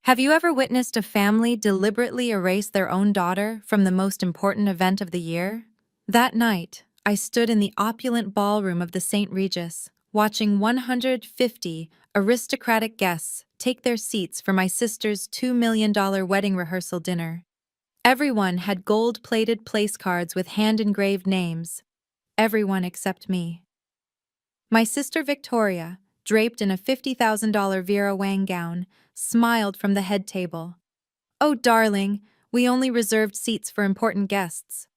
Have you ever witnessed a family deliberately erase their own daughter from the most important event of the year? That night, I stood in the opulent ballroom of the St. Regis, watching 150 aristocratic guests take their seats for my sister's $2 million wedding rehearsal dinner. Everyone had gold-plated place cards with hand-engraved names. Everyone except me. My sister Victoria, draped in a $50,000 Vera Wang gown, smiled from the head table. "Oh, darling, we only reserved seats for important guests."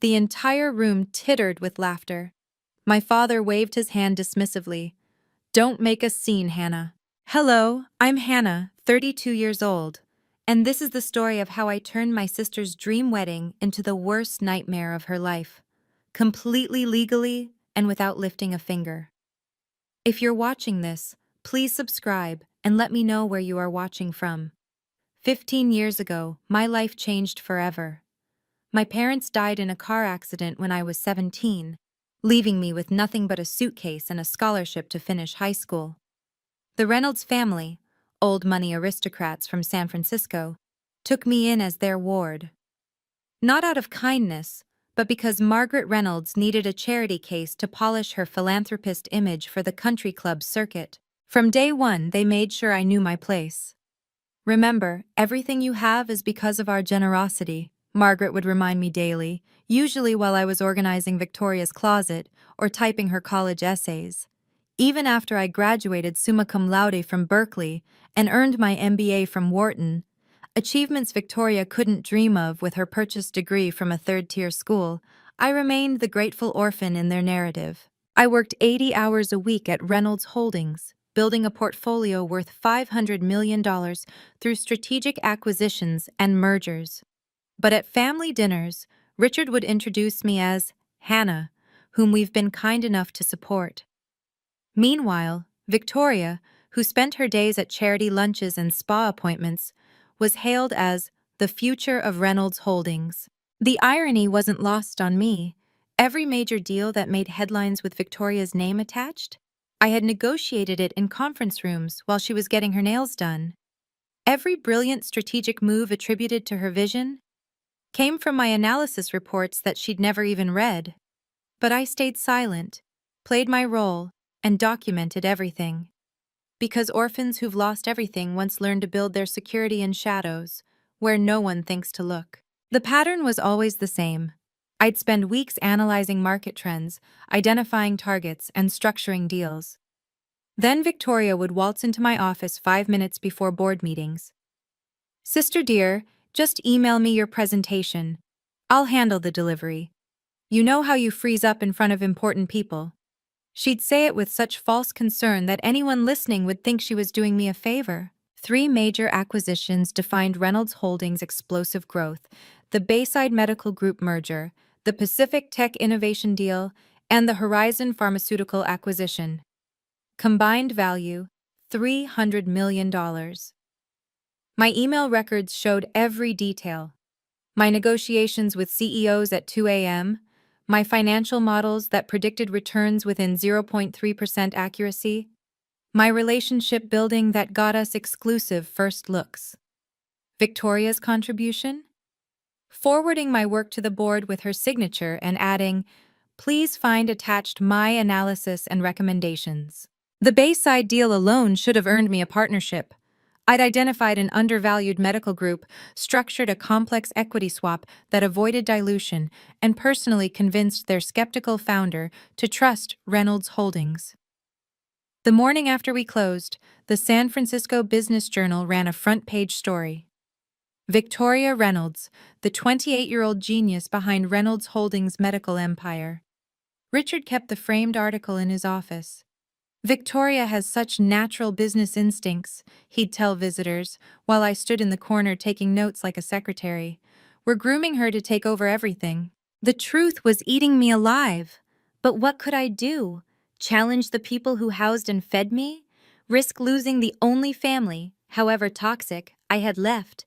The entire room tittered with laughter. My father waved his hand dismissively. "Don't make a scene, Hannah." "Hello, I'm Hannah, 32 years old, and this is the story of how I turned my sister's dream wedding into the worst nightmare of her life, completely legally and without lifting a finger. If you're watching this, please subscribe and let me know where you are watching from. 15 years ago, my life changed forever. My parents died in a car accident when I was 17, leaving me with nothing but a suitcase and a scholarship to finish high school. The Reynolds family, old money aristocrats from San Francisco, took me in as their ward. Not out of kindness, but because Margaret Reynolds needed a charity case to polish her philanthropist image for the country club circuit. From day one, they made sure I knew my place. "Remember, everything you have is because of our generosity," Margaret would remind me daily, usually while I was organizing Victoria's closet or typing her college essays. Even after I graduated summa cum laude from Berkeley and earned my MBA from Wharton, achievements Victoria couldn't dream of with her purchased degree from a third-tier school, I remained the grateful orphan in their narrative. I worked 80 hours a week at Reynolds Holdings, building a portfolio worth $500 million through strategic acquisitions and mergers. But at family dinners, Richard would introduce me as Hannah, whom we've been kind enough to support. Meanwhile, Victoria, who spent her days at charity lunches and spa appointments, was hailed as the future of Reynolds Holdings. The irony wasn't lost on me. Every major deal that made headlines with Victoria's name attached, I had negotiated it in conference rooms while she was getting her nails done. Every brilliant strategic move attributed to her vision came from my analysis reports that she'd never even read. But I stayed silent, played my role, and documented everything. Because orphans who've lost everything once learn to build their security in shadows, where no one thinks to look. The pattern was always the same. I'd spend weeks analyzing market trends, identifying targets, and structuring deals. Then Victoria would waltz into my office 5 minutes before board meetings. "Sister dear, just email me your presentation. I'll handle the delivery. You know how you freeze up in front of important people." She'd say it with such false concern that anyone listening would think she was doing me a favor. 3 major acquisitions defined Reynolds Holdings' explosive growth: the Bayside Medical Group merger, the Pacific Tech Innovation deal, and the Horizon Pharmaceutical acquisition. Combined value, $300 million. My email records showed every detail. My negotiations with CEOs at 2 a.m., my financial models that predicted returns within 0.3% accuracy, my relationship building that got us exclusive first looks. Victoria's contribution? Forwarding my work to the board with her signature and adding, "Please find attached my analysis and recommendations." The Bayside deal alone should have earned me a partnership. I'd identified an undervalued medical group, structured a complex equity swap that avoided dilution, and personally convinced their skeptical founder to trust Reynolds Holdings. The morning after we closed, the San Francisco Business Journal ran a front-page story. Victoria Reynolds, the 28-year-old genius behind Reynolds Holdings' medical empire. Richard kept the framed article in his office. "Victoria has such natural business instincts," he'd tell visitors, while I stood in the corner taking notes like a secretary. "We're grooming her to take over everything." The truth was eating me alive. But what could I do? Challenge the people who housed and fed me? Risk losing the only family, however toxic, I had left?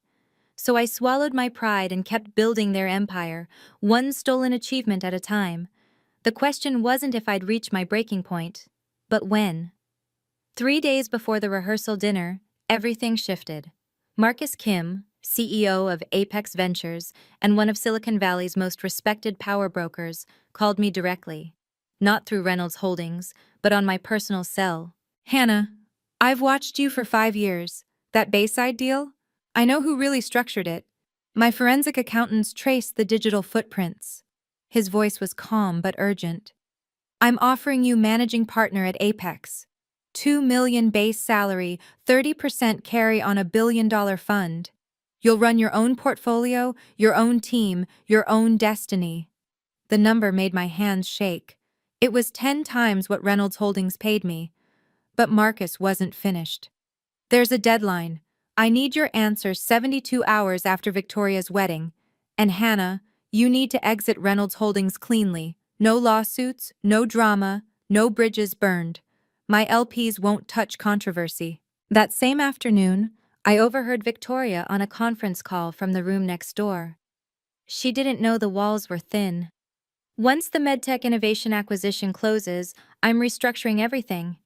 So I swallowed my pride and kept building their empire, one stolen achievement at a time. The question wasn't if I'd reach my breaking point, but when. 3 days before the rehearsal dinner, everything shifted. Marcus Kim, CEO of Apex Ventures and one of Silicon Valley's most respected power brokers, called me directly. Not through Reynolds Holdings, but on my personal cell. Hannah, I've watched you for 5 years. That Bayside deal? I know who really structured it. My forensic accountants traced the digital footprints. His voice was calm but urgent. I'm offering you managing partner at Apex. 2 million base salary, 30% carry on $1 billion fund. You'll run your own portfolio, your own team, your own destiny. The number made my hands shake. It was 10 times what Reynolds Holdings paid me. But Marcus wasn't finished. There's a deadline. I need your answer 72 hours after Victoria's wedding. And Hannah, you need to exit Reynolds Holdings cleanly. No lawsuits, no drama, no bridges burned. My LPs won't touch controversy. That same afternoon, I overheard Victoria on a conference call from the room next door. She didn't know the walls were thin. Once the MedTech Innovation acquisition closes, I'm restructuring everything.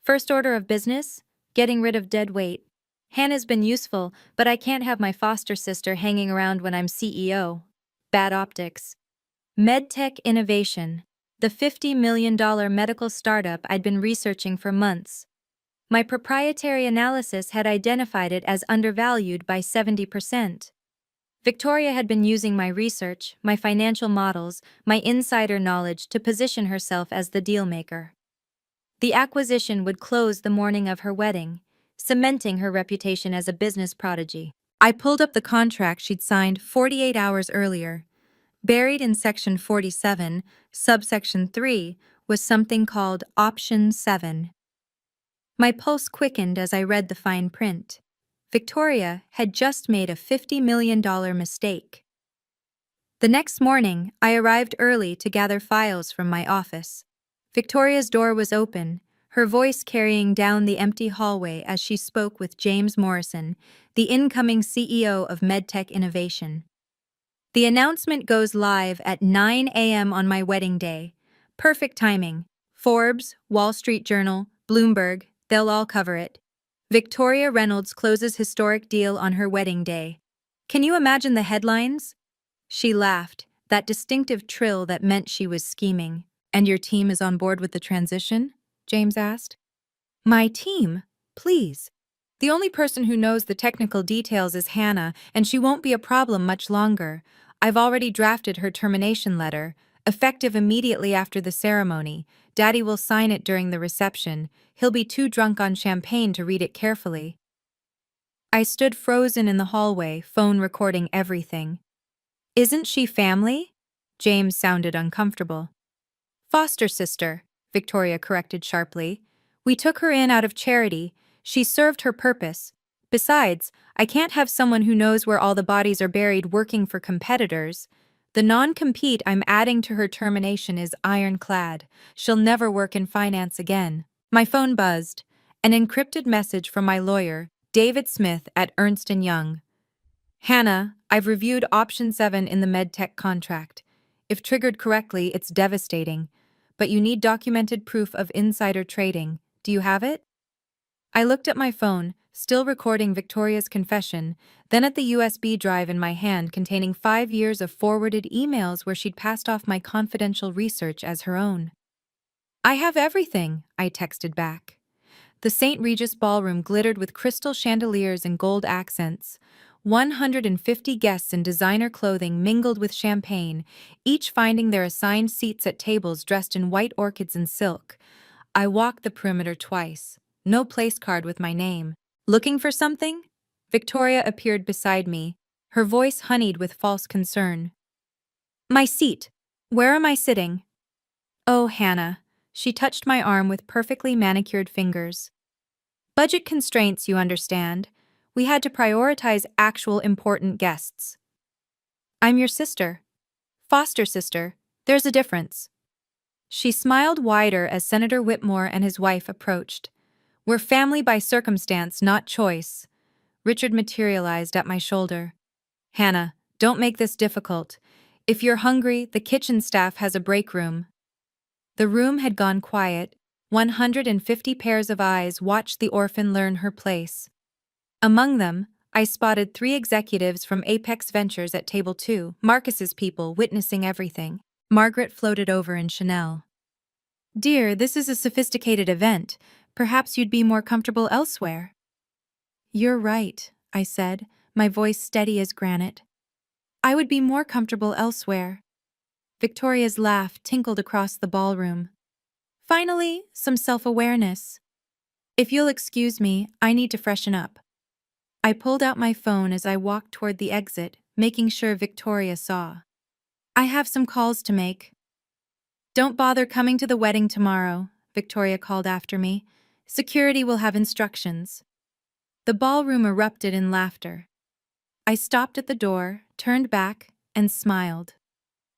First order of business, getting rid of dead weight. Hannah's been useful, but I can't have my foster sister hanging around when I'm CEO. Bad optics. MedTech Innovation, the $50 million medical startup I'd been researching for months. My proprietary analysis had identified it as undervalued by 70%. Victoria had been using my research, my financial models, my insider knowledge to position herself as the dealmaker. The acquisition would close the morning of her wedding, cementing her reputation as a business prodigy. I pulled up the contract she'd signed 48 hours earlier. Buried in Section 47, subsection 3, was something called Option 7. My pulse quickened as I read the fine print. Victoria had just made a $50 million mistake. The next morning, I arrived early to gather files from my office. Victoria's door was open, her voice carrying down the empty hallway as she spoke with James Morrison, the incoming CEO of MedTech Innovation. The announcement goes live at 9 a.m. on my wedding day. Perfect timing. Forbes, Wall Street Journal, Bloomberg, they'll all cover it. Victoria Reynolds closes historic deal on her wedding day. Can you imagine the headlines? She laughed, that distinctive trill that meant she was scheming. And your team is on board with the transition? James asked. My team? Please. The only person who knows the technical details is Hannah, and she won't be a problem much longer. I've already drafted her termination letter, effective immediately after the ceremony. Daddy will sign it during the reception. He'll be too drunk on champagne to read it carefully. I stood frozen in the hallway, phone recording everything. Isn't she family? James sounded uncomfortable. Foster sister, Victoria corrected sharply. We took her in out of charity. She served her purpose. Besides, I can't have someone who knows where all the bodies are buried working for competitors. The non-compete I'm adding to her termination is ironclad. She'll never work in finance again. My phone buzzed. An encrypted message from my lawyer, David Smith at Ernst & Young. Hannah, I've reviewed Option 7 in the MedTech contract. If triggered correctly, it's devastating. But you need documented proof of insider trading. Do you have it? I looked at my phone, still recording Victoria's confession, then at the USB drive in my hand containing 5 years of forwarded emails where she'd passed off my confidential research as her own. I have everything, I texted back. The St. Regis ballroom glittered with crystal chandeliers and gold accents. 150 guests in designer clothing mingled with champagne, each finding their assigned seats at tables dressed in white orchids and silk. I walked the perimeter twice. No place card with my name. Looking for something? Victoria appeared beside me, her voice honeyed with false concern. My seat. Where am I sitting? Oh, Hannah. She touched my arm with perfectly manicured fingers. Budget constraints, you understand. We had to prioritize actual important guests. I'm your sister. Foster sister. There's a difference. She smiled wider as Senator Whitmore and his wife approached. We're family by circumstance, not choice. Richard materialized at my shoulder. Hannah, don't make this difficult. If you're hungry, the kitchen staff has a break room. The room had gone quiet. 150 pairs of eyes watched the orphan learn her place. Among them, I spotted 3 executives from Apex Ventures at table 2, Marcus's people witnessing everything. Margaret floated over in Chanel. Dear, this is a sophisticated event. Perhaps you'd be more comfortable elsewhere. You're right, I said, my voice steady as granite. I would be more comfortable elsewhere. Victoria's laugh tinkled across the ballroom. Finally, some self-awareness. If you'll excuse me, I need to freshen up. I pulled out my phone as I walked toward the exit, making sure Victoria saw. I have some calls to make. Don't bother coming to the wedding tomorrow, Victoria called after me. Security will have instructions. The ballroom erupted in laughter. I stopped at the door, turned back, and smiled.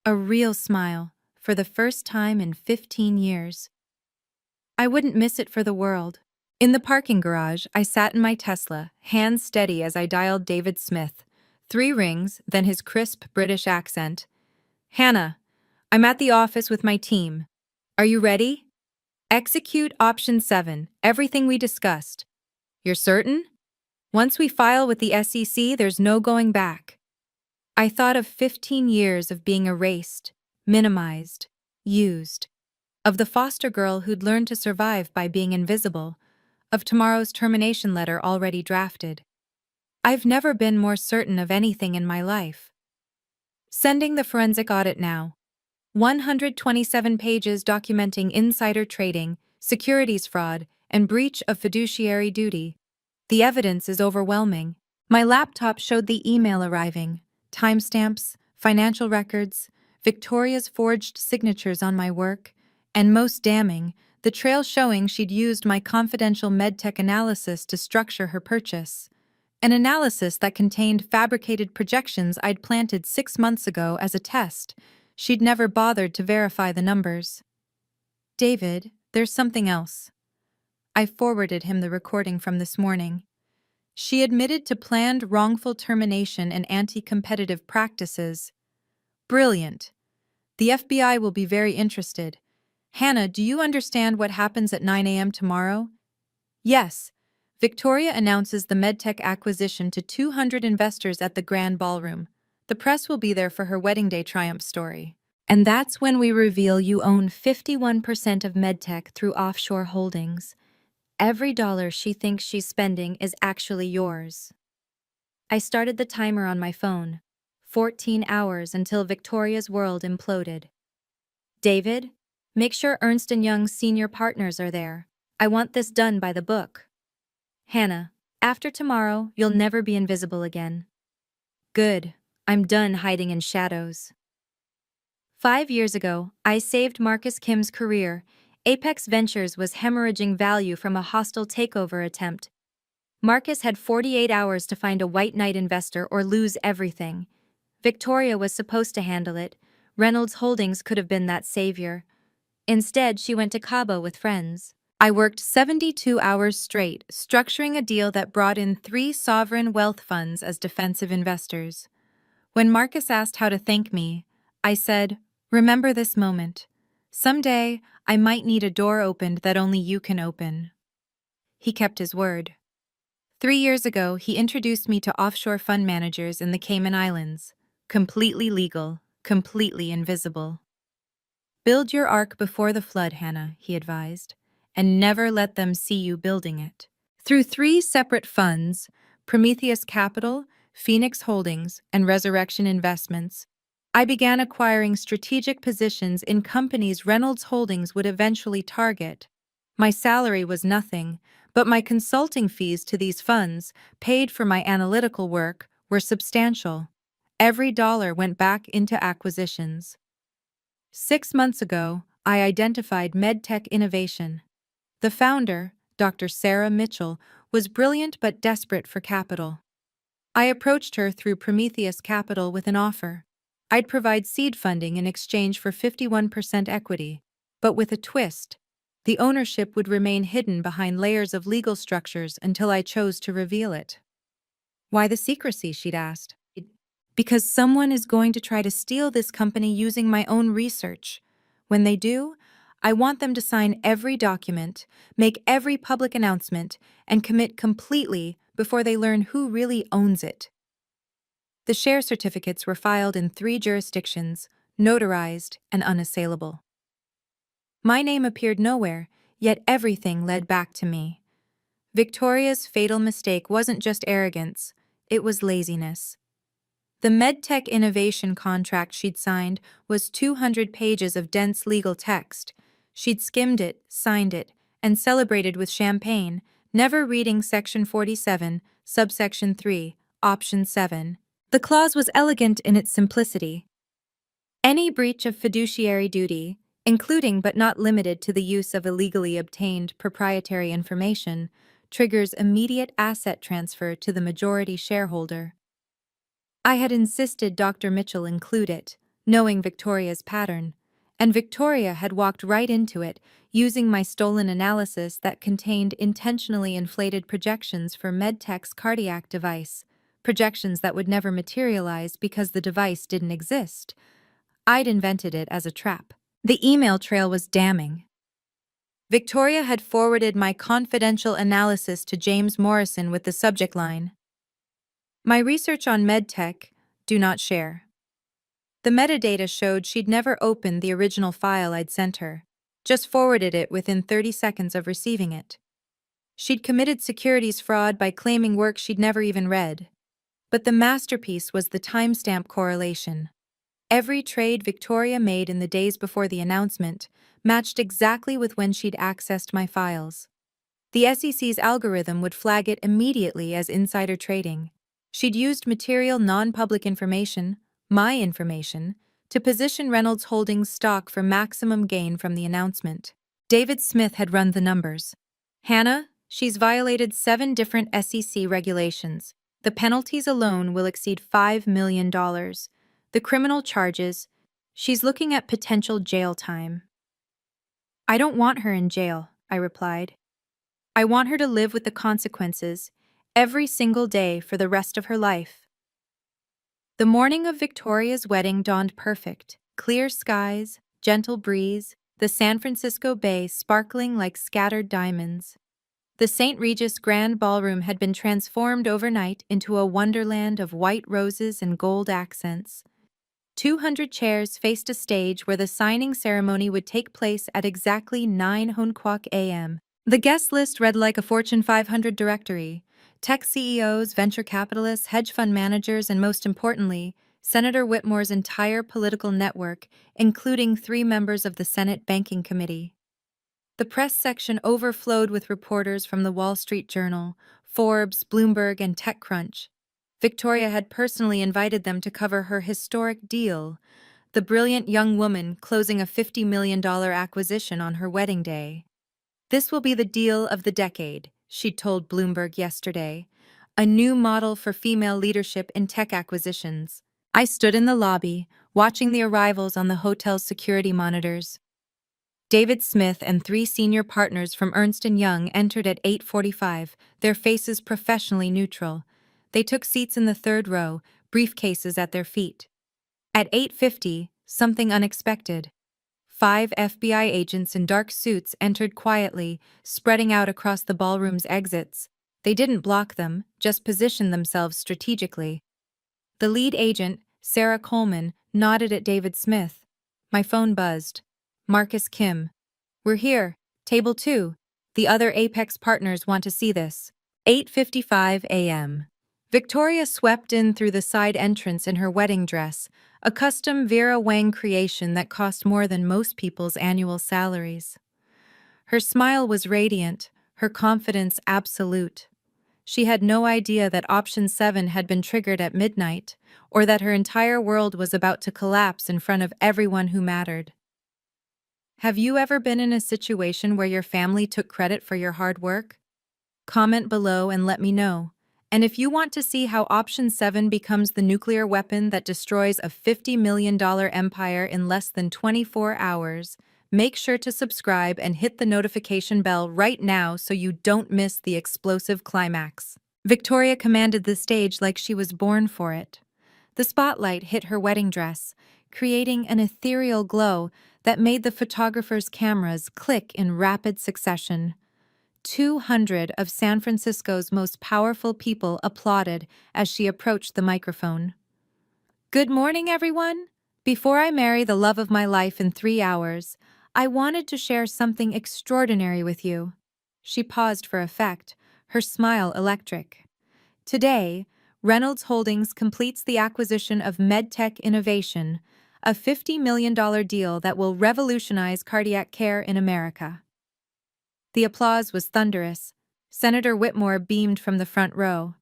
A real smile, for the first time in 15 years. I wouldn't miss it for the world. In the parking garage, I sat in my Tesla, hands steady as I dialed David Smith. 3 rings, then his crisp British accent. Hannah, I'm at the office with my team. Are you ready? Execute option 7, everything we discussed. You're certain? Once we file with the SEC, there's no going back. I thought of 15 years of being erased, minimized, used. Of the foster girl who'd learned to survive by being invisible. Of tomorrow's termination letter already drafted. I've never been more certain of anything in my life. Sending the forensic audit now. 127 pages documenting insider trading, securities fraud, and breach of fiduciary duty. The evidence is overwhelming. My laptop showed the email arriving, timestamps, financial records, Victoria's forged signatures on my work, and most damning, the trail showing she'd used my confidential medtech analysis to structure her purchase. An analysis that contained fabricated projections I'd planted 6 months ago as a test. She'd never bothered to verify the numbers. David, there's something else. I forwarded him the recording from this morning. She admitted to planned wrongful termination and anti-competitive practices. Brilliant. The FBI will be very interested. Hannah, do you understand what happens at 9 a.m. tomorrow? Yes. Victoria announces the medtech acquisition to 200 investors at the Grand Ballroom. The press will be there for her wedding day triumph story. And that's when we reveal you own 51% of medtech through offshore holdings. Every dollar she thinks she's spending is actually yours. I started the timer on my phone. 14 hours until Victoria's world imploded. David, make sure Ernst & Young's senior partners are there. I want this done by the book. Hannah, after tomorrow, you'll never be invisible again. Good. I'm done hiding in shadows. 5 years ago, I saved Marcus Kim's career. Apex Ventures was hemorrhaging value from a hostile takeover attempt. Marcus had 48 hours to find a white knight investor or lose everything. Victoria was supposed to handle it. Reynolds Holdings could have been that savior. Instead, she went to Cabo with friends. I worked 72 hours straight, structuring a deal that brought in 3 sovereign wealth funds as defensive investors. When Marcus asked how to thank me, I said, "Remember this moment. Someday, I might need a door opened that only you can open." He kept his word. 3 years ago, he introduced me to offshore fund managers in the Cayman Islands. Completely legal, completely invisible. Build your ark before the flood, Hannah, he advised, and never let them see you building it. Through 3 separate funds, Prometheus Capital, Phoenix Holdings, and Resurrection Investments, I began acquiring strategic positions in companies Reynolds Holdings would eventually target. My salary was nothing, but my consulting fees to these funds, paid for my analytical work, were substantial. Every dollar went back into acquisitions. 6 months ago, I identified MedTech Innovation. The founder, Dr. Sarah Mitchell, was brilliant but desperate for capital. I approached her through Prometheus Capital with an offer. I'd provide seed funding in exchange for 51% equity, but with a twist. The ownership would remain hidden behind layers of legal structures until I chose to reveal it. Why the secrecy, she'd asked. Because someone is going to try to steal this company using my own research. When they do, I want them to sign every document, make every public announcement, and commit completely, before they learn who really owns it. The share certificates were filed in 3 jurisdictions, notarized and unassailable. My name appeared nowhere, yet everything led back to me. Victoria's fatal mistake wasn't just arrogance, it was laziness. The medtech innovation contract she'd signed was 200 pages of dense legal text. She'd skimmed it, signed it, and celebrated with champagne, never reading Section 47, Subsection 3, Option 7. The clause was elegant in its simplicity. Any breach of fiduciary duty, including but not limited to the use of illegally obtained proprietary information, triggers immediate asset transfer to the majority shareholder. I had insisted Dr. Mitchell include it, knowing Victoria's pattern, and Victoria had walked right into it, using my stolen analysis that contained intentionally inflated projections for MedTech's cardiac device, projections that would never materialize because the device didn't exist. I'd invented it as a trap. The email trail was damning. Victoria had forwarded my confidential analysis to James Morrison with the subject line, "My research on medtech, do not share." The metadata showed she'd never opened the original file I'd sent her, just forwarded it within 30 seconds of receiving it. She'd committed securities fraud by claiming work she'd never even read. But the masterpiece was the timestamp correlation. Every trade Victoria made in the days before the announcement matched exactly with when she'd accessed my files. The SEC's algorithm would flag it immediately as insider trading. She'd used material non-public information, my information, to position Reynolds Holdings stock for maximum gain from the announcement. David Smith had run the numbers. "Hannah, she's violated 7 different SEC regulations. The penalties alone will exceed $5 million. The criminal charges, she's looking at potential jail time." "I don't want her in jail," I replied. "I want her to live with the consequences every single day for the rest of her life." The morning of Victoria's wedding dawned perfect. Clear skies, gentle breeze, the San Francisco Bay sparkling like scattered diamonds. The St. Regis Grand Ballroom had been transformed overnight into a wonderland of white roses and gold accents. 200 chairs faced a stage where the signing ceremony would take place at exactly 9 Hunquak a.m. The guest list read like a Fortune 500 directory: tech CEOs, venture capitalists, hedge fund managers, and most importantly, Senator Whitmore's entire political network, including 3 members of the Senate Banking Committee. The press section overflowed with reporters from the Wall Street Journal, Forbes, Bloomberg, and TechCrunch. Victoria had personally invited them to cover her historic deal, the brilliant young woman closing a $50 million acquisition on her wedding day. "This will be the deal of the decade," she told Bloomberg yesterday, "a new model for female leadership in tech acquisitions." I stood in the lobby, watching the arrivals on the hotel's security monitors. David Smith and 3 senior partners from Ernst & Young entered at 8:45, their faces professionally neutral. They took seats in the 3rd row, briefcases at their feet. At 8:50, something unexpected. 5 FBI agents in dark suits entered quietly, spreading out across the ballroom's exits. They didn't block them, just positioned themselves strategically. The lead agent, Sarah Coleman, nodded at David Smith. My phone buzzed. "Marcus Kim. We're here. Table 2. The other Apex partners want to see this." 8:55 a.m. Victoria swept in through the side entrance in her wedding dress, a custom Vera Wang creation that cost more than most people's annual salaries. Her smile was radiant, her confidence absolute. She had no idea that Option 7 had been triggered at midnight, or that her entire world was about to collapse in front of everyone who mattered. Have you ever been in a situation where your family took credit for your hard work? Comment below and let me know. And if you want to see how Option 7 becomes the nuclear weapon that destroys a $50 million empire in less than 24 hours, make sure to subscribe and hit the notification bell right now so you don't miss the explosive climax. Victoria commanded the stage like she was born for it. The spotlight hit her wedding dress, creating an ethereal glow that made the photographer's cameras click in rapid succession. 200 of San Francisco's most powerful people applauded as she approached the microphone. Good morning, everyone. Before I marry the love of my life in 3 hours, I wanted to share something extraordinary with you. She paused for effect, her smile electric. Today, Reynolds Holdings completes the acquisition of MedTech Innovation, a $50 million deal that will revolutionize cardiac care in America. The applause was thunderous. Senator Whitmore beamed from the front row.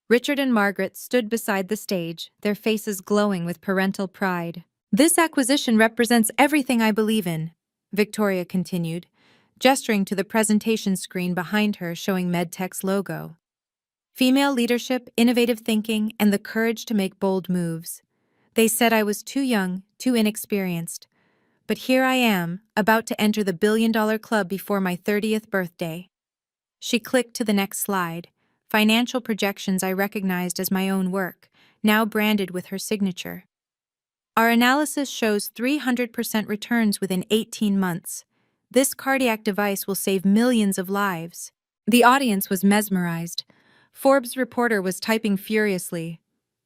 Richard and Margaret stood beside the stage, their faces glowing with parental pride. This acquisition represents everything I believe in, Victoria continued, gesturing to the presentation screen behind her showing MedTech's logo. Female leadership, innovative thinking, and the courage to make bold moves. They said I was too young, too inexperienced. But here I am, about to enter the billion-dollar club before my 30th birthday. She clicked to the next slide. Financial projections I recognized as my own work, now branded with her signature. Our analysis shows 300% returns within 18 months. This cardiac device will save millions of lives. The audience was mesmerized. Forbes' reporter was typing furiously.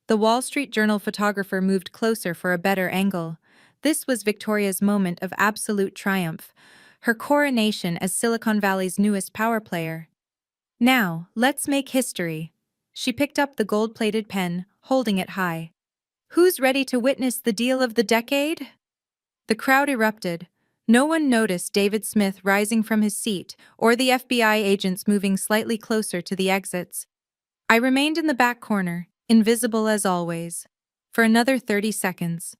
The Wall Street Journal photographer moved closer for a better angle. This was Victoria's moment of absolute triumph, her coronation as Silicon Valley's newest power player. Now, let's make history. She picked up the gold-plated pen, holding it high. Who's ready to witness the deal of the decade? The crowd erupted. No one noticed David Smith rising from his seat or the FBI agents moving slightly closer to the exits. I remained in the back corner, invisible as always, for another 30 seconds.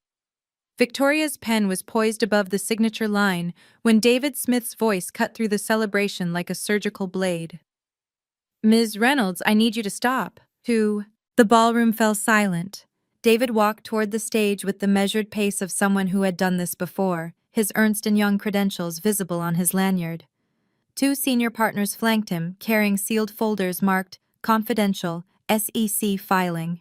Victoria's pen was poised above the signature line when David Smith's voice cut through the celebration like a surgical blade. Ms. Reynolds, I need you to stop. The ballroom fell silent. David walked toward the stage with the measured pace of someone who had done this before, his Ernst & Young credentials visible on his lanyard. 2 senior partners flanked him, carrying sealed folders marked Confidential, SEC Filing.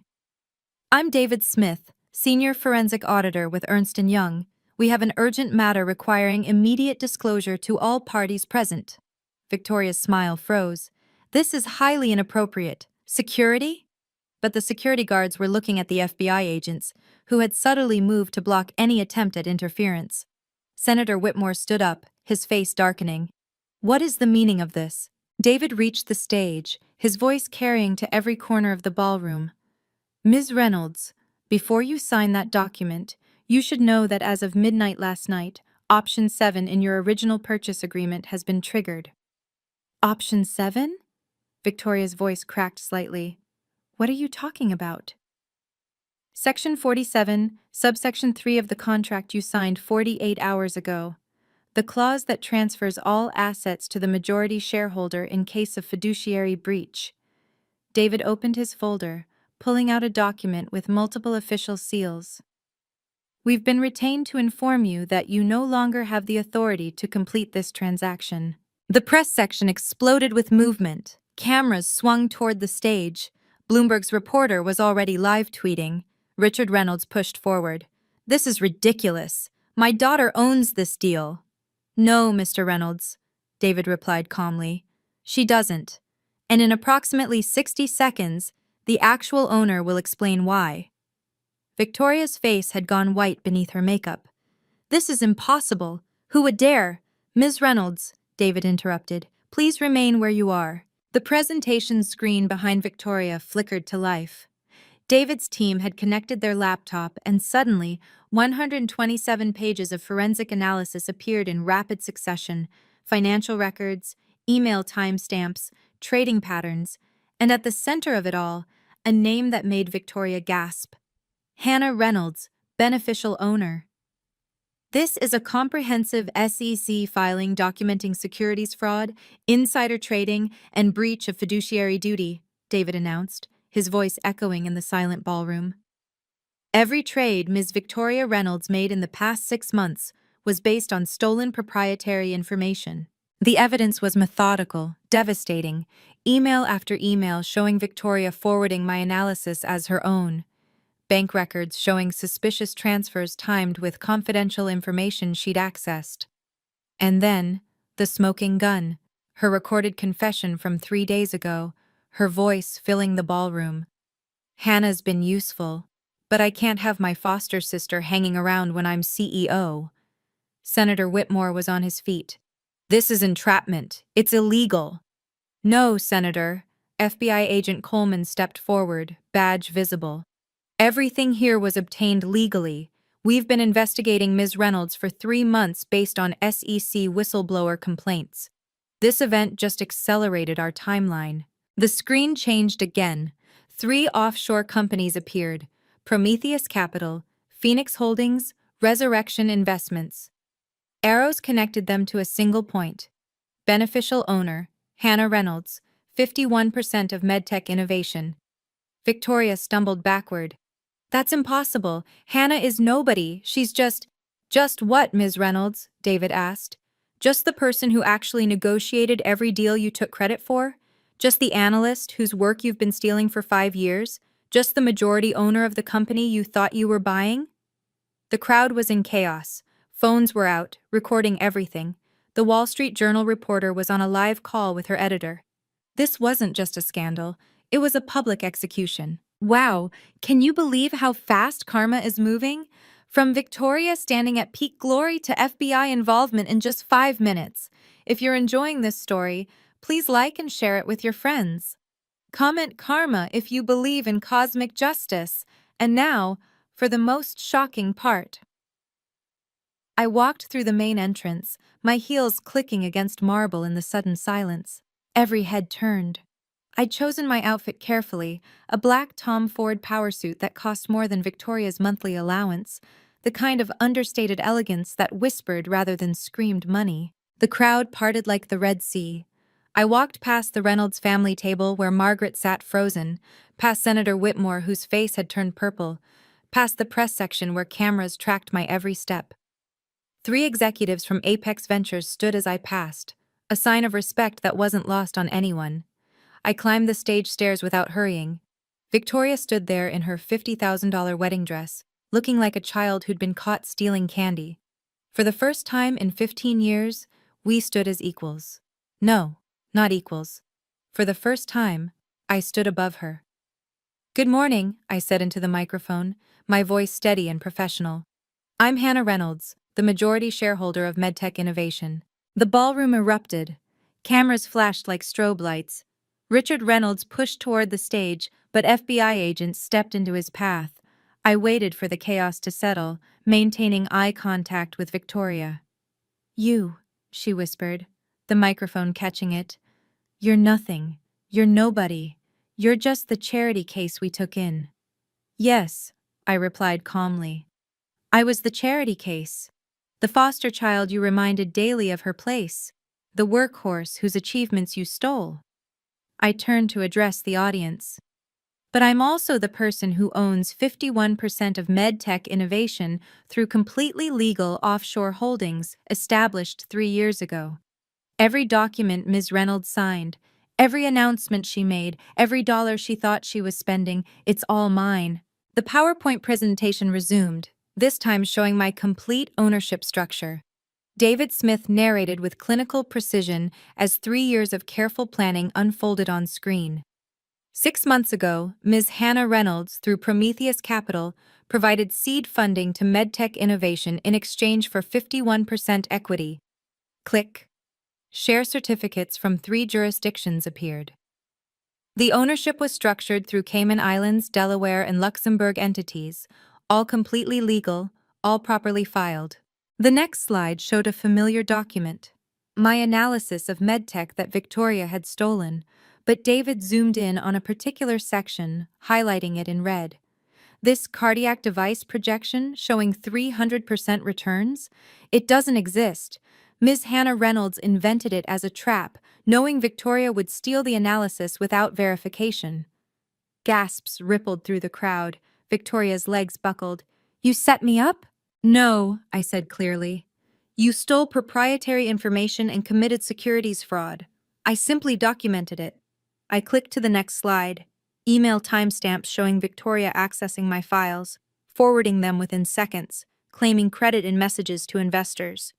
I'm David Smith, Senior Forensic Auditor with Ernst & Young. We have an urgent matter requiring immediate disclosure to all parties present. Victoria's smile froze. This is highly inappropriate. Security? But the security guards were looking at the FBI agents, who had subtly moved to block any attempt at interference. Senator Whitmore stood up, his face darkening. What is the meaning of this? David reached the stage, his voice carrying to every corner of the ballroom. Ms. Reynolds, before you sign that document, you should know that as of midnight last night, Option 7 in your original purchase agreement has been triggered. Option 7? Victoria's voice cracked slightly. What are you talking about? Section 47, subsection 3 of the contract you signed 48 hours ago. The clause that transfers all assets to the majority shareholder in case of fiduciary breach. David opened his folder, pulling out a document with multiple official seals. We've been retained to inform you that you no longer have the authority to complete this transaction. The press section exploded with movement. Cameras swung toward the stage. Bloomberg's reporter was already live tweeting. Richard Reynolds pushed forward. This is ridiculous. My daughter owns this deal. No, Mr. Reynolds, David replied calmly. She doesn't. And in approximately 60 seconds, the actual owner will explain why. Victoria's face had gone white beneath her makeup. This is impossible. Who would dare? Ms. Reynolds, David interrupted, please remain where you are. The presentation screen behind Victoria flickered to life. David's team had connected their laptop, and suddenly, 127 pages of forensic analysis appeared in rapid succession: financial records, email timestamps, trading patterns, and at the center of it all, a name that made Victoria gasp. Hannah Reynolds, beneficial owner. This is a comprehensive SEC filing documenting securities fraud, insider trading, and breach of fiduciary duty, David announced, his voice echoing in the silent ballroom. Every trade Ms. Victoria Reynolds made in the past 6 months was based on stolen proprietary information. The evidence was methodical, devastating, email after email showing Victoria forwarding my analysis as her own. Bank records showing suspicious transfers timed with confidential information she'd accessed. And then, the smoking gun, her recorded confession from 3 days ago, her voice filling the ballroom. Hannah's been useful, but I can't have my foster sister hanging around when I'm CEO. Senator Whitmore was on his feet. This is entrapment. It's illegal. No, Senator. FBI agent Coleman stepped forward, badge visible. Everything here was obtained legally. We've been investigating Ms. Reynolds for 3 months based on SEC whistleblower complaints. This event just accelerated our timeline. The screen changed again. 3 offshore companies appeared: Prometheus Capital, Phoenix Holdings, Resurrection Investments. Arrows connected them to a single point. Beneficial owner, Hannah Reynolds, 51% of MedTech Innovation. Victoria stumbled backward. That's impossible. Hannah is nobody. She's just... Just what, Ms. Reynolds? David asked. Just the person who actually negotiated every deal you took credit for? Just the analyst whose work you've been stealing for 5 years? Just the majority owner of the company you thought you were buying? The crowd was in chaos. Phones were out, recording everything. The Wall Street Journal reporter was on a live call with her editor. This wasn't just a scandal, it was a public execution. Wow, can you believe how fast karma is moving? From Victoria standing at peak glory to FBI involvement in just 5 minutes. If you're enjoying this story, please like and share it with your friends. Comment karma if you believe in cosmic justice. And now, for the most shocking part. I walked through the main entrance, my heels clicking against marble in the sudden silence. Every head turned. I'd chosen my outfit carefully, a black Tom Ford powersuit that cost more than Victoria's monthly allowance, the kind of understated elegance that whispered rather than screamed money. The crowd parted like the Red Sea. I walked past the Reynolds family table where Margaret sat frozen, past Senator Whitmore whose face had turned purple, past the press section where cameras tracked my every step. 3 executives from Apex Ventures stood as I passed, a sign of respect that wasn't lost on anyone. I climbed the stage stairs without hurrying. Victoria stood there in her $50,000 wedding dress, looking like a child who'd been caught stealing candy. For the first time in 15 years, we stood as equals. No, not equals. For the first time, I stood above her. Good morning, I said into the microphone, my voice steady and professional. I'm Hannah Reynolds, the majority shareholder of MedTech Innovation. The ballroom erupted. Cameras flashed like strobe lights. Richard Reynolds pushed toward the stage, but FBI agents stepped into his path. I waited for the chaos to settle, maintaining eye contact with Victoria. You, she whispered, the microphone catching it. You're nothing. You're nobody. You're just the charity case we took in. Yes, I replied calmly. I was the charity case. The foster child you reminded daily of her place. The workhorse whose achievements you stole. I turned to address the audience. But I'm also the person who owns 51% of MedTech Innovation through completely legal offshore holdings established 3 years ago. Every document Ms. Reynolds signed, every announcement she made, every dollar she thought she was spending, it's all mine. The PowerPoint presentation resumed, this time showing my complete ownership structure. David Smith narrated with clinical precision as 3 years of careful planning unfolded on screen. 6 months ago, Ms. Hannah Reynolds, through Prometheus Capital, provided seed funding to MedTech Innovation in exchange for 51% equity. Click. Share certificates from 3 jurisdictions appeared. The ownership was structured through Cayman Islands, Delaware, and Luxembourg entities, all completely legal, all properly filed. The next slide showed a familiar document, my analysis of MedTech that Victoria had stolen, but David zoomed in on a particular section, highlighting it in red. This cardiac device projection showing 300% returns? It doesn't exist. Ms. Hannah Reynolds invented it as a trap, knowing Victoria would steal the analysis without verification. Gasps rippled through the crowd. Victoria's legs buckled. You set me up? No, I said clearly. You stole proprietary information and committed securities fraud. I simply documented it. I clicked to the next slide. Email timestamps showing Victoria accessing my files, forwarding them within seconds, claiming credit in messages to investors.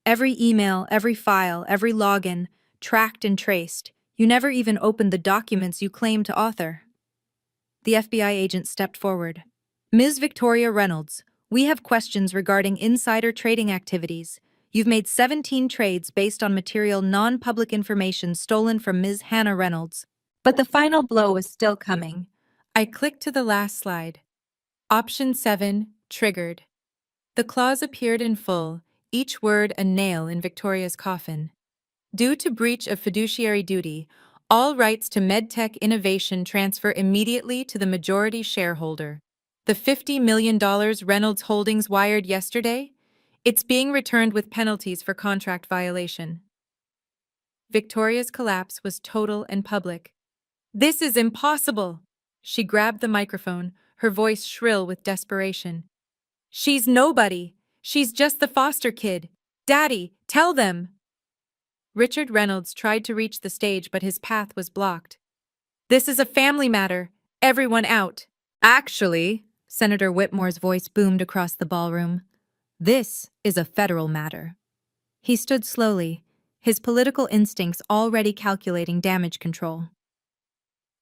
Every email, every file, every login, tracked and traced. You never even opened the documents you claim to author. The FBI agent stepped forward. Ms. Victoria Reynolds, we have questions regarding insider trading activities. You've made 17 trades based on material non-public information stolen from Ms. Hannah Reynolds. But the final blow was still coming. I clicked to the last slide. Option 7, triggered. The clause appeared in full, each word a nail in Victoria's coffin. Due to breach of fiduciary duty, all rights to MedTech innovation transfer immediately to the majority shareholder. The $50 million Reynolds Holdings wired yesterday? It's being returned with penalties for contract violation. Victoria's collapse was total and public. This is impossible! She grabbed the microphone, her voice shrill with desperation. She's nobody. She's just the foster kid. Daddy, tell them! Richard Reynolds tried to reach the stage, but his path was blocked. This is a family matter. Everyone out. Actually, Senator Whitmore's voice boomed across the ballroom. This is a federal matter. He stood slowly, his political instincts already calculating damage control.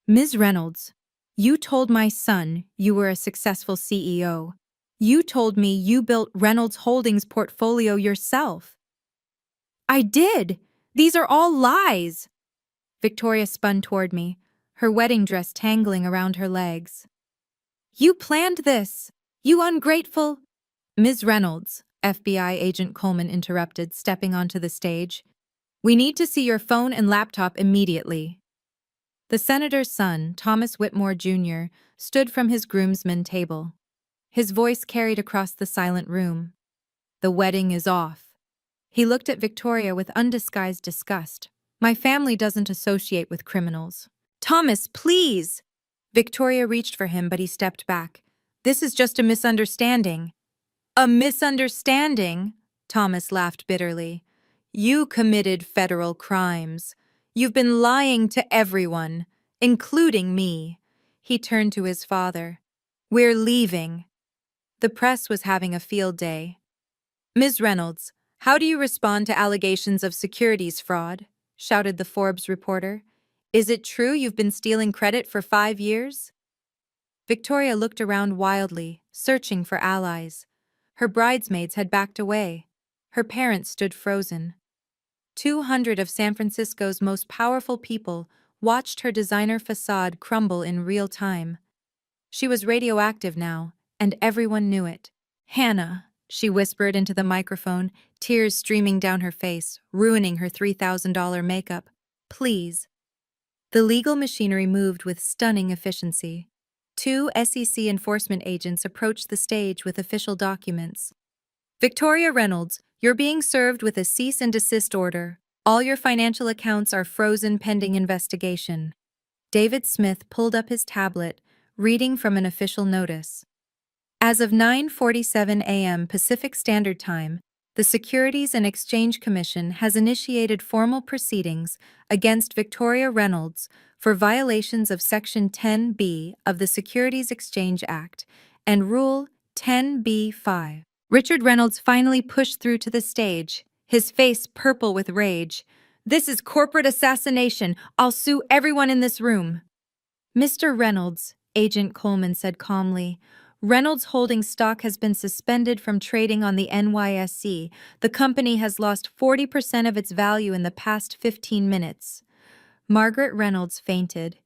Ms. Reynolds, you told my son you were a successful CEO. You told me you built Reynolds Holdings' portfolio yourself. I did! These are all lies! Victoria spun toward me, her wedding dress tangling around her legs. You planned this! You ungrateful— Ms. Reynolds, FBI agent Coleman interrupted, stepping onto the stage. We need to see your phone and laptop immediately. The senator's son, Thomas Whitmore, Jr., stood from his groomsmen table. His voice carried across the silent room. The wedding is off. He looked at Victoria with undisguised disgust. My family doesn't associate with criminals. Thomas, please! Victoria reached for him, but he stepped back. This is just a misunderstanding. A misunderstanding? Thomas laughed bitterly. You committed federal crimes. You've been lying to everyone, including me. He turned to his father. We're leaving. The press was having a field day. Ms. Reynolds, how do you respond to allegations of securities fraud? Shouted the Forbes reporter. Is it true you've been stealing credit for 5 years? Victoria looked around wildly, searching for allies. Her bridesmaids had backed away. Her parents stood frozen. 200 of San Francisco's most powerful people watched her designer facade crumble in real time. She was radioactive now, and everyone knew it. Hannah, she whispered into the microphone, tears streaming down her face, ruining her $3,000 makeup. Please. The legal machinery moved with stunning efficiency. 2 SEC enforcement agents approached the stage with official documents. Victoria Reynolds, you're being served with a cease and desist order. All your financial accounts are frozen pending investigation. David Smith pulled up his tablet, reading from an official notice. As of 9:47 a.m. Pacific Standard Time, the Securities and Exchange Commission has initiated formal proceedings against Victoria Reynolds for violations of Section 10B of the Securities Exchange Act and Rule 10b-5. Richard Reynolds finally pushed through to the stage, his face purple with rage. This is corporate assassination. I'll sue everyone in this room. Mr. Reynolds, Agent Coleman said calmly, Reynolds Holdings stock has been suspended from trading on the NYSE. The company has lost 40% of its value in the past 15 minutes. Margaret Reynolds fainted.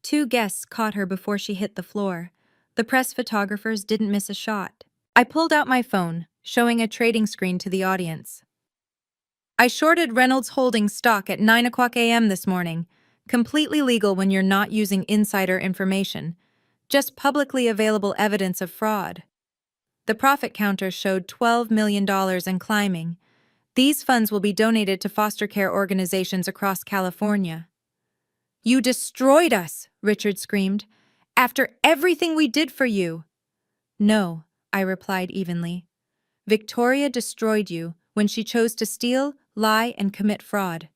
2 guests caught her before she hit the floor. The press photographers didn't miss a shot. I pulled out my phone, showing a trading screen to the audience. I shorted Reynolds Holdings stock at 9 o'clock a.m. this morning. Completely legal when you're not using insider information. Just publicly available evidence of fraud. The profit counter showed $12 million and climbing. These funds will be donated to foster care organizations across California. You destroyed us, Richard screamed. After everything we did for you. No, I replied evenly. Victoria destroyed you when she chose to steal, lie, and commit fraud.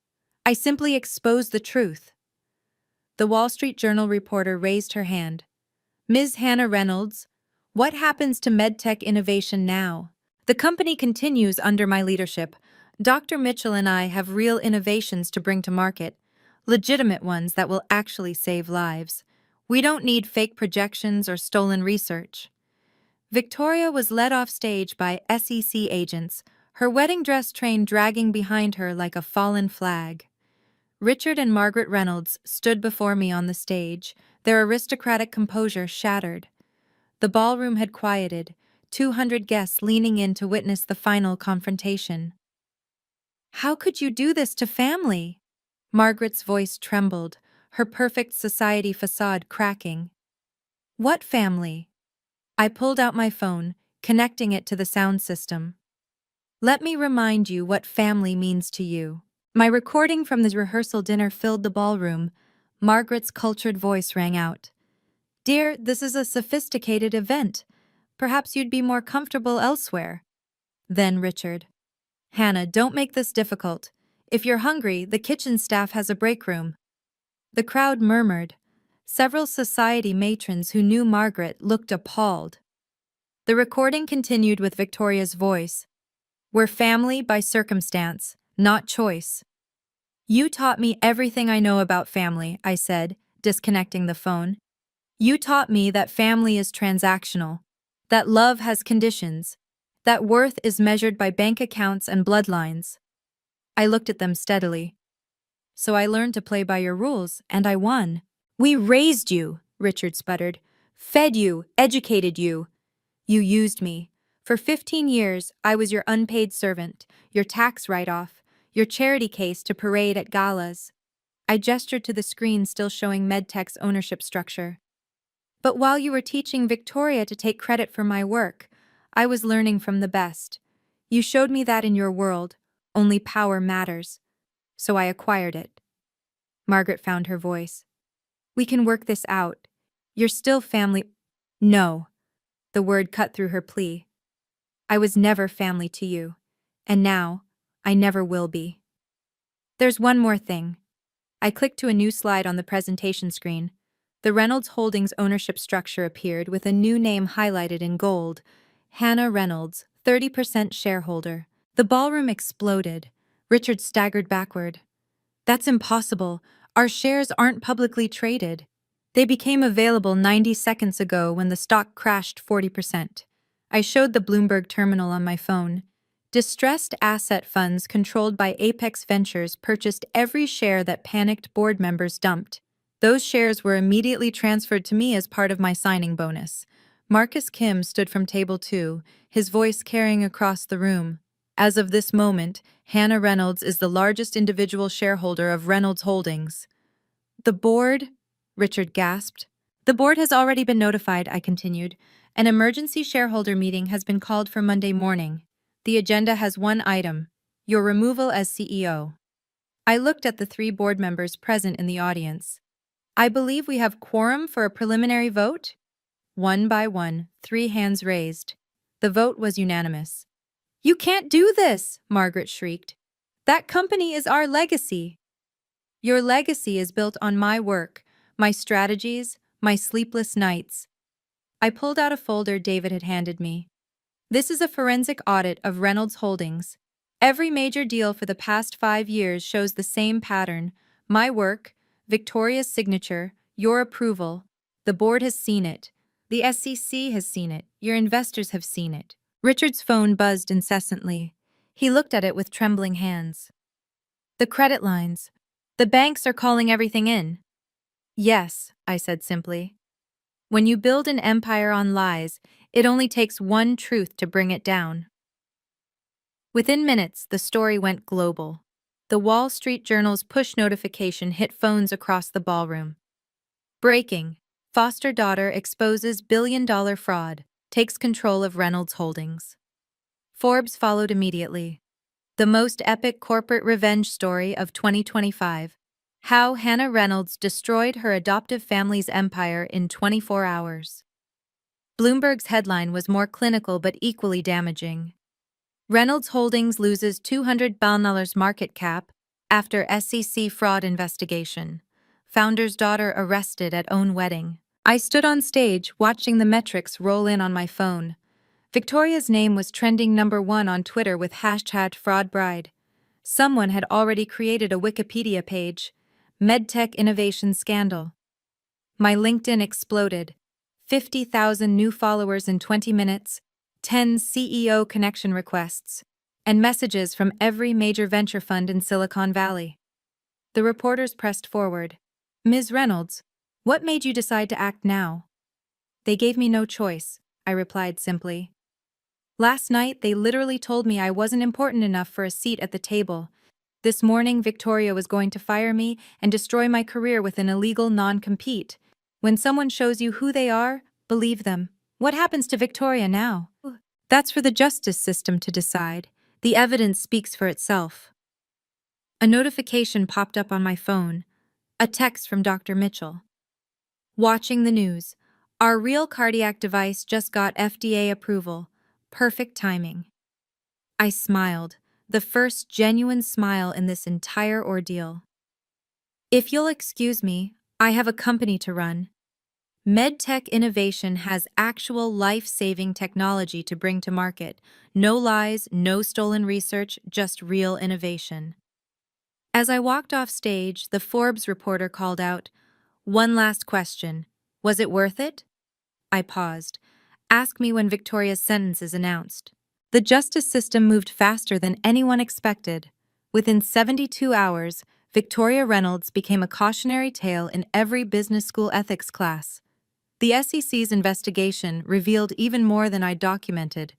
I simply exposed the truth. The Wall Street Journal reporter raised her hand. Ms. Hannah Reynolds, what happens to MedTech innovation now? The company continues under my leadership. Dr. Mitchell and I have real innovations to bring to market, legitimate ones that will actually save lives. We don't need fake projections or stolen research. Victoria was led off stage by SEC agents, her wedding dress train dragging behind her like a fallen flag. Richard and Margaret Reynolds stood before me on the stage, their aristocratic composure shattered. The ballroom had quieted, 200 guests leaning in to witness the final confrontation. "How could you do this to family?" Margaret's voice trembled, her perfect society facade cracking. "What family?" I pulled out my phone, connecting it to the sound system. "Let me remind you what family means to you." My recording from the rehearsal dinner filled the ballroom. Margaret's cultured voice rang out. "Dear, this is a sophisticated event. Perhaps you'd be more comfortable elsewhere." Then Richard. "Hannah, don't make this difficult. If you're hungry, the kitchen staff has a break room." The crowd murmured. Several society matrons who knew Margaret looked appalled. The recording continued with Victoria's voice. "We're family by circumstance, not choice." "You taught me everything I know about family," I said, disconnecting the phone. "You taught me that family is transactional, that love has conditions, that worth is measured by bank accounts and bloodlines." I looked at them steadily. "So I learned to play by your rules, and I won." "We raised you," Richard sputtered. "Fed you, educated you. You used me. For 15 years, I was your unpaid servant, your tax write-off, your charity case to parade at galas." I gestured to the screen still showing MedTech's ownership structure. "But while you were teaching Victoria to take credit for my work, I was learning from the best. You showed me that in your world, only power matters. So I acquired it." Margaret found her voice. "We can work this out. You're still family—" "No." The word cut through her plea. "I was never family to you. And now, I never will be." "There's one more thing." I clicked to a new slide on the presentation screen. The Reynolds Holdings ownership structure appeared with a new name highlighted in gold. Hannah Reynolds, 30% shareholder. The ballroom exploded. Richard staggered backward. "That's impossible. Our shares aren't publicly traded. They became available 90 seconds ago when the stock crashed 40%. I showed the Bloomberg terminal on my phone. Distressed asset funds controlled by Apex Ventures purchased every share that panicked board members dumped. Those shares were immediately transferred to me as part of my signing bonus. Marcus Kim stood from table 2, his voice carrying across the room. "As of this moment, Hannah Reynolds is the largest individual shareholder of Reynolds Holdings." "The board?" Richard gasped. "The board has already been notified," I continued. "An emergency shareholder meeting has been called for Monday morning. The agenda has one item: your removal as CEO." I looked at the 3 board members present in the audience. "I believe we have quorum for a preliminary vote?" One by one, 3 hands raised. The vote was unanimous. "You can't do this!" Margaret shrieked. "That company is our legacy." "Your legacy is built on my work, my strategies, my sleepless nights." I pulled out a folder David had handed me. "This is a forensic audit of Reynolds Holdings. Every major deal for the past 5 years shows the same pattern: my work, Victoria's signature, your approval. The board has seen it. The SEC has seen it. Your investors have seen it." Richard's phone buzzed incessantly. He looked at it with trembling hands. "The credit lines. The banks are calling everything in." "Yes," I said simply. "When you build an empire on lies, it only takes one truth to bring it down." Within minutes, the story went global. The Wall Street Journal's push notification hit phones across the ballroom. "Breaking. Foster daughter exposes billion-dollar fraud, takes control of Reynolds Holdings." Forbes followed immediately. "The most epic corporate revenge story of 2025. How Hannah Reynolds destroyed her adoptive family's empire in 24 hours." Bloomberg's headline was more clinical but equally damaging. "Reynolds Holdings loses $200 billion market cap after SEC fraud investigation. Founder's daughter arrested at own wedding." I stood on stage watching the metrics roll in on my phone. Victoria's name was trending #1 on Twitter with #FraudBride. Someone had already created a Wikipedia page. MedTech Innovation Scandal. My LinkedIn exploded. 50,000 new followers in 20 minutes, 10 CEO connection requests, and messages from every major venture fund in Silicon Valley. The reporters pressed forward. Ms. Reynolds, what made you decide to act now? They gave me no choice, I replied simply. Last night, they literally told me I wasn't important enough for a seat at the table. This morning, Victoria was going to fire me and destroy my career with an illegal non-compete. When someone shows you who they are, believe them. What happens to Victoria now? That's for the justice system to decide. The evidence speaks for itself. A notification popped up on my phone. A text from Dr. Mitchell. Watching the news. Our real cardiac device just got FDA approval. Perfect timing. I smiled, the first genuine smile in this entire ordeal. If you'll excuse me, I have a company to run. MedTech Innovation has actual life-saving technology to bring to market. No lies, no stolen research, just real innovation. As I walked off stage, the Forbes reporter called out, "One last question. Was it worth it?" I paused. Ask me when Victoria's sentence is announced. The justice system moved faster than anyone expected. Within 72 hours, Victoria Reynolds became a cautionary tale in every business school ethics class. The SEC's investigation revealed even more than I documented.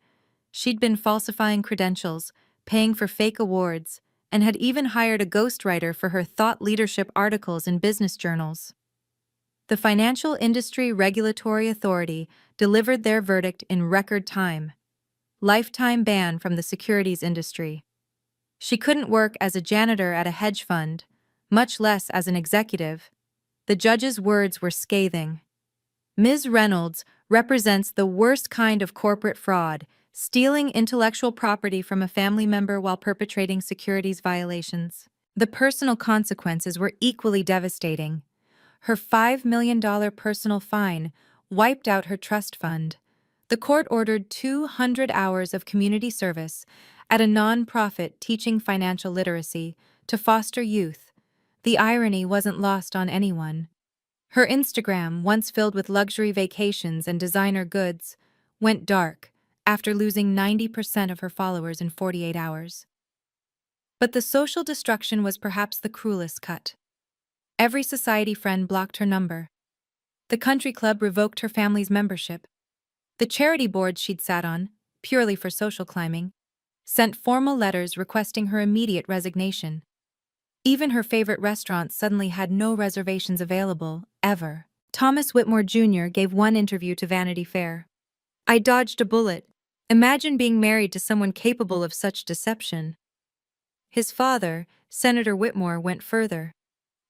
She'd been falsifying credentials, paying for fake awards, and had even hired a ghostwriter for her thought leadership articles in business journals. The Financial Industry Regulatory Authority delivered their verdict in record time. Lifetime ban from the securities industry. She couldn't work as a janitor at a hedge fund, much less as an executive. The judge's words were scathing. Ms. Reynolds represents the worst kind of corporate fraud, stealing intellectual property from a family member while perpetrating securities violations. The personal consequences were equally devastating. Her $5 million personal fine wiped out her trust fund. The court ordered 200 hours of community service at a non-profit teaching financial literacy to foster youth. The irony wasn't lost on anyone. Her Instagram, once filled with luxury vacations and designer goods, went dark after losing 90% of her followers in 48 hours. But the social destruction was perhaps the cruelest cut. Every society friend blocked her number. The country club revoked her family's membership. The charity board she'd sat on, purely for social climbing, sent formal letters requesting her immediate resignation. Even her favorite restaurants suddenly had no reservations available, ever. Thomas Whitmore Jr. gave one interview to Vanity Fair. "I dodged a bullet. Imagine being married to someone capable of such deception." His father, Senator Whitmore, went further.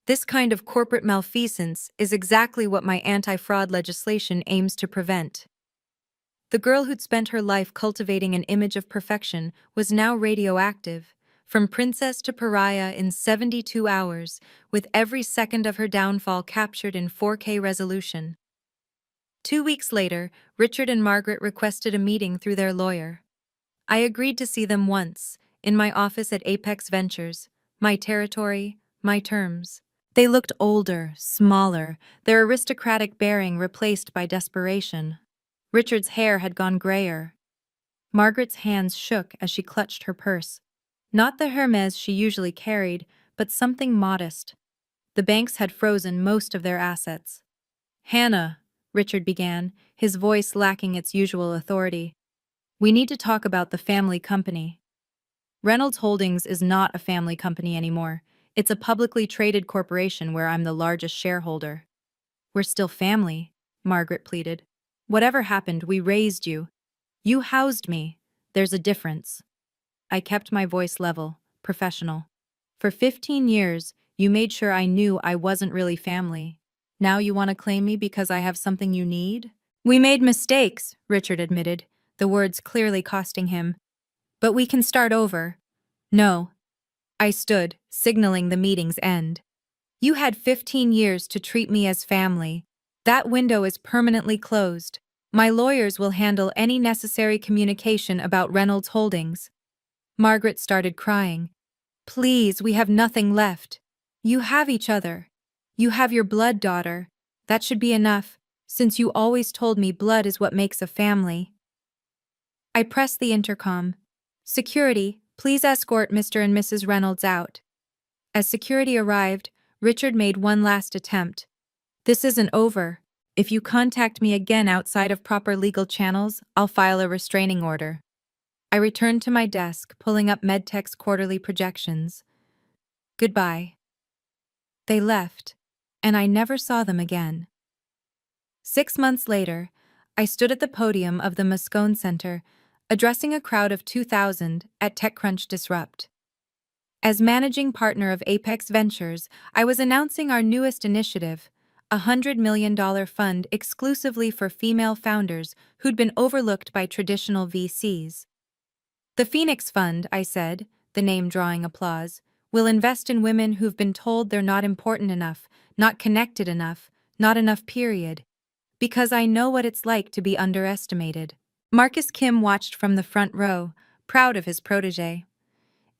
"This kind of corporate malfeasance is exactly what my anti-fraud legislation aims to prevent." The girl who'd spent her life cultivating an image of perfection was now radioactive, from princess to pariah in 72 hours, with every second of her downfall captured in 4K resolution. 2 weeks later, Richard and Margaret requested a meeting through their lawyer. I agreed to see them once, in my office at Apex Ventures, my territory, my terms. They looked older, smaller, their aristocratic bearing replaced by desperation. Richard's hair had gone grayer. Margaret's hands shook as she clutched her purse. Not the Hermes she usually carried, but something modest. The banks had frozen most of their assets. "Hannah," Richard began, his voice lacking its usual authority. "We need to talk about the family company." Reynolds Holdings is not a family company anymore. It's a publicly traded corporation where I'm the largest shareholder. "We're still family," Margaret pleaded. "Whatever happened, we raised you. You housed me. There's a difference." I kept my voice level, professional. "For 15 years, you made sure I knew I wasn't really family. Now you want to claim me because I have something you need?" "We made mistakes," Richard admitted, the words clearly costing him. "But we can start over." "No." I stood, signaling the meeting's end. "You had 15 years to treat me as family. That window is permanently closed. My lawyers will handle any necessary communication about Reynolds Holdings." Margaret started crying. Please, we have nothing left. You have each other. You have your blood daughter. That should be enough, since you always told me blood is what makes a family. I pressed the intercom. Security, please escort Mr. and Mrs. Reynolds out. As security arrived, Richard made one last attempt. This isn't over. If you contact me again outside of proper legal channels, I'll file a restraining order. I returned to my desk, pulling up MedTech's quarterly projections. Goodbye. They left, and I never saw them again. 6 months later, I stood at the podium of the Moscone Center, addressing a crowd of 2,000 at TechCrunch Disrupt. As managing partner of Apex Ventures, I was announcing our newest initiative, a $100 million fund exclusively for female founders who'd been overlooked by traditional VCs. The Phoenix Fund, I said, the name drawing applause, will invest in women who've been told they're not important enough, not connected enough, not enough period. Because I know what it's like to be underestimated. Marcus Kim watched from the front row, proud of his protege.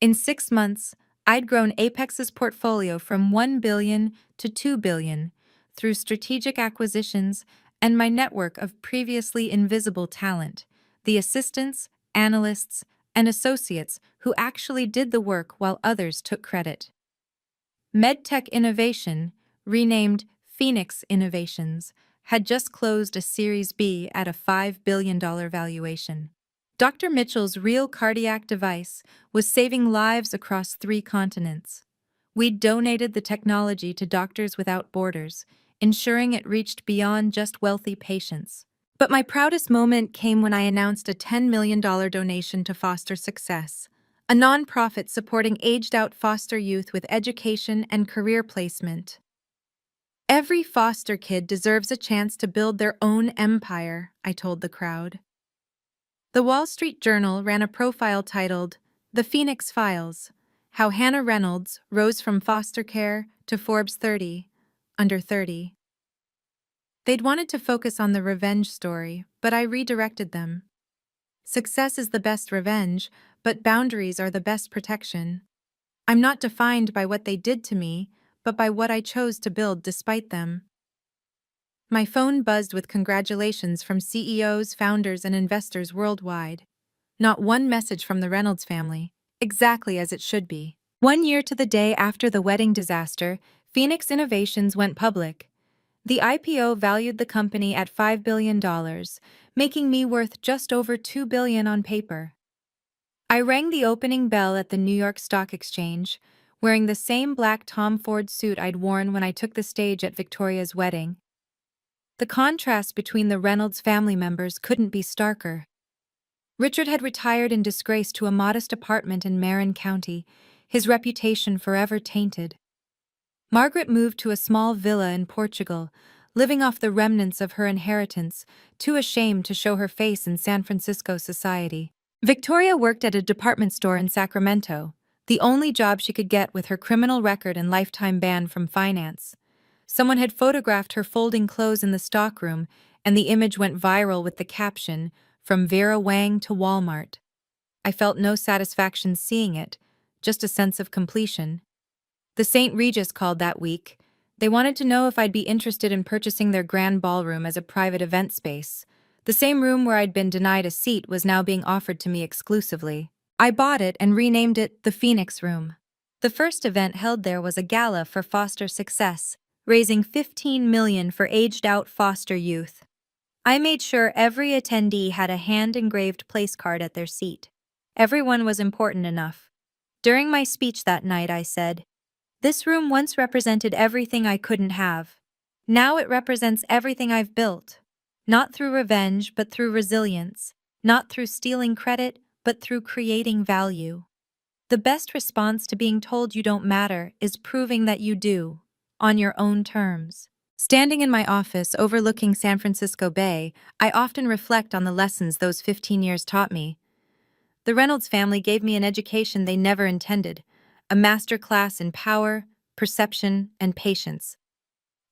In 6 months, I'd grown Apex's portfolio from $1 billion to $2 billion through strategic acquisitions and my network of previously invisible talent, the assistants, analysts, and associates who actually did the work while others took credit. MedTech Innovation, renamed Phoenix Innovations, had just closed a Series B at a $5 billion valuation. Dr. Mitchell's real cardiac device was saving lives across 3 continents. We donated the technology to Doctors Without Borders, ensuring it reached beyond just wealthy patients. But my proudest moment came when I announced a $10 million donation to Foster Success, a nonprofit supporting aged-out foster youth with education and career placement. Every foster kid deserves a chance to build their own empire, I told the crowd. The Wall Street Journal ran a profile titled, The Phoenix Files, How Hannah Reynolds Rose from Foster Care to Forbes 30, Under 30. They'd wanted to focus on the revenge story, but I redirected them. Success is the best revenge, but boundaries are the best protection. I'm not defined by what they did to me, but by what I chose to build despite them. My phone buzzed with congratulations from CEOs, founders, and investors worldwide. Not one message from the Reynolds family, exactly as it should be. 1 year to the day after the wedding disaster, Phoenix Innovations went public. The IPO valued the company at $5 billion, making me worth just over $2 billion on paper. I rang the opening bell at the New York Stock Exchange, wearing the same black Tom Ford suit I'd worn when I took the stage at Victoria's wedding. The contrast between the Reynolds family members couldn't be starker. Richard had retired in disgrace to a modest apartment in Marin County, his reputation forever tainted. Margaret moved to a small villa in Portugal, living off the remnants of her inheritance, too ashamed to show her face in San Francisco society. Victoria worked at a department store in Sacramento, the only job she could get with her criminal record and lifetime ban from finance. Someone had photographed her folding clothes in the stockroom, and the image went viral with the caption, "From Vera Wang to Walmart." I felt no satisfaction seeing it, just a sense of completion. The St. Regis called that week. They wanted to know if I'd be interested in purchasing their grand ballroom as a private event space. The same room where I'd been denied a seat was now being offered to me exclusively. I bought it and renamed it the Phoenix Room. The first event held there was a gala for foster success, raising $15 million for aged-out foster youth. I made sure every attendee had a hand-engraved place card at their seat. Everyone was important enough. During my speech that night, I said, "This room once represented everything I couldn't have. Now it represents everything I've built. Not through revenge, but through resilience. Not through stealing credit, but through creating value." The best response to being told you don't matter is proving that you do, on your own terms. Standing in my office overlooking San Francisco Bay, I often reflect on the lessons those 15 years taught me. The Reynolds family gave me an education they never intended, a master class in power, perception, and patience.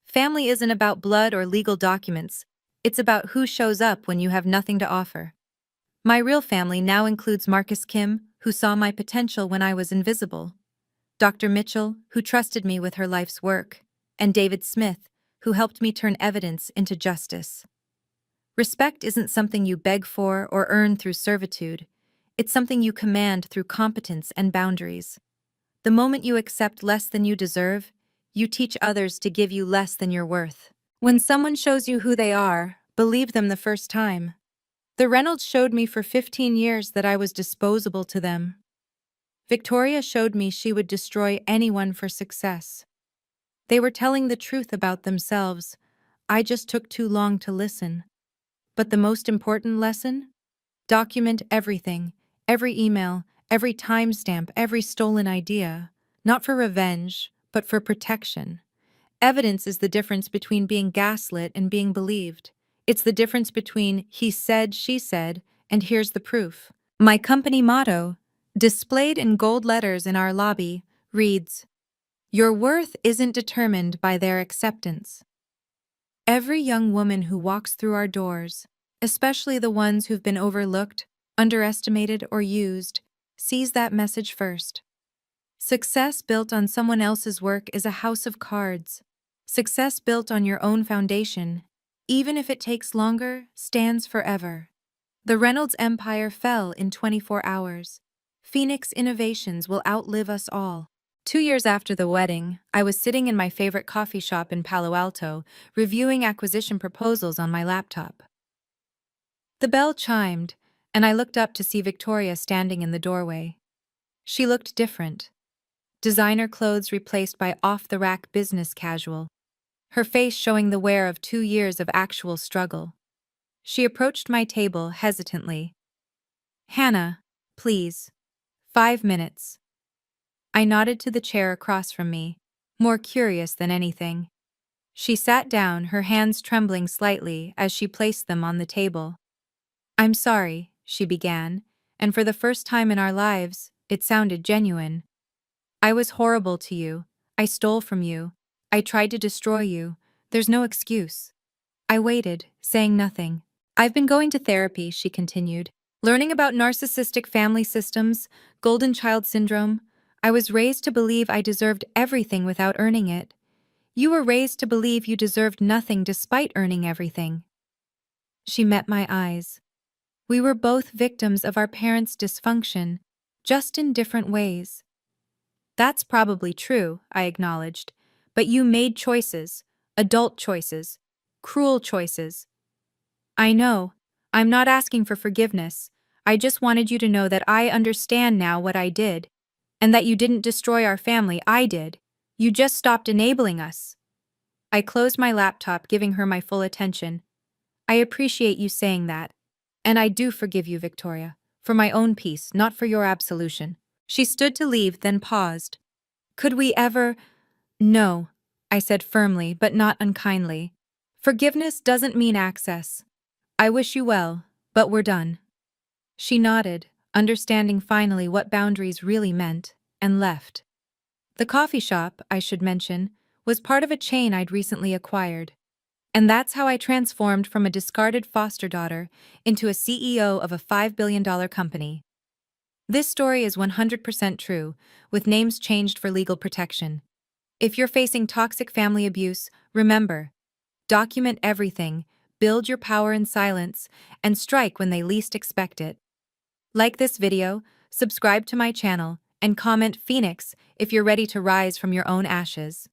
Family isn't about blood or legal documents. It's about who shows up when you have nothing to offer. My real family now includes Marcus Kim, who saw my potential when I was invisible. Dr. Mitchell, who trusted me with her life's work, and David Smith, who helped me turn evidence into justice. Respect isn't something you beg for or earn through servitude. It's something you command through competence and boundaries. The moment you accept less than you deserve, you teach others to give you less than you're worth. When someone shows you who they are, believe them the first time. The Reynolds showed me for 15 years that I was disposable to them. Victoria showed me she would destroy anyone for success. They were telling the truth about themselves. I just took too long to listen. But the most important lesson? Document everything, every email, every timestamp, every stolen idea. Not for revenge, but for protection. Evidence is the difference between being gaslit and being believed. It's the difference between he said, she said, and here's the proof. My company motto, displayed in gold letters in our lobby, reads, "Your worth isn't determined by their acceptance." Every young woman who walks through our doors, especially the ones who've been overlooked, underestimated, or used, sees that message first. Success built on someone else's work is a house of cards. Success built on your own foundation, even if it takes longer, stands forever. The Reynolds empire fell in 24 hours. Phoenix innovations will outlive us all. 2 years after the wedding, I was sitting in my favorite coffee shop in Palo Alto, reviewing acquisition proposals on my laptop. The bell chimed, and I looked up to see Victoria standing in the doorway. She looked different. Designer clothes replaced by off-the-rack business casual, her face showing the wear of 2 years of actual struggle. She approached my table hesitantly. "Hannah, please. 5 minutes." I nodded to the chair across from me, more curious than anything. She sat down, her hands trembling slightly as she placed them on the table. "I'm sorry," she began, and for the first time in our lives, it sounded genuine. "I was horrible to you. I stole from you. I tried to destroy you. There's no excuse." I waited, saying nothing. "I've been going to therapy," she continued, "learning about narcissistic family systems, golden child syndrome. I was raised to believe I deserved everything without earning it. You were raised to believe you deserved nothing despite earning everything." She met my eyes. We were both victims of our parents' dysfunction, just in different ways. "That's probably true," I acknowledged, "but you made choices, adult choices, cruel choices." "I know. I'm not asking for forgiveness. I just wanted you to know that I understand now what I did, and that you didn't destroy our family. I did. You just stopped enabling us." I closed my laptop, giving her my full attention. "I appreciate you saying that. And I do forgive you, Victoria, for my own peace, not for your absolution." She stood to leave, then paused. "Could we ever—" "No," I said firmly, but not unkindly. "Forgiveness doesn't mean access. I wish you well, but we're done." She nodded, understanding finally what boundaries really meant, and left. The coffee shop, I should mention, was part of a chain I'd recently acquired. And that's how I transformed from a discarded foster daughter into a CEO of a $5 billion company. This story is 100% true, with names changed for legal protection. If you're facing toxic family abuse, remember, document everything, build your power in silence, and strike when they least expect it. Like this video, subscribe to my channel, and comment Phoenix if you're ready to rise from your own ashes.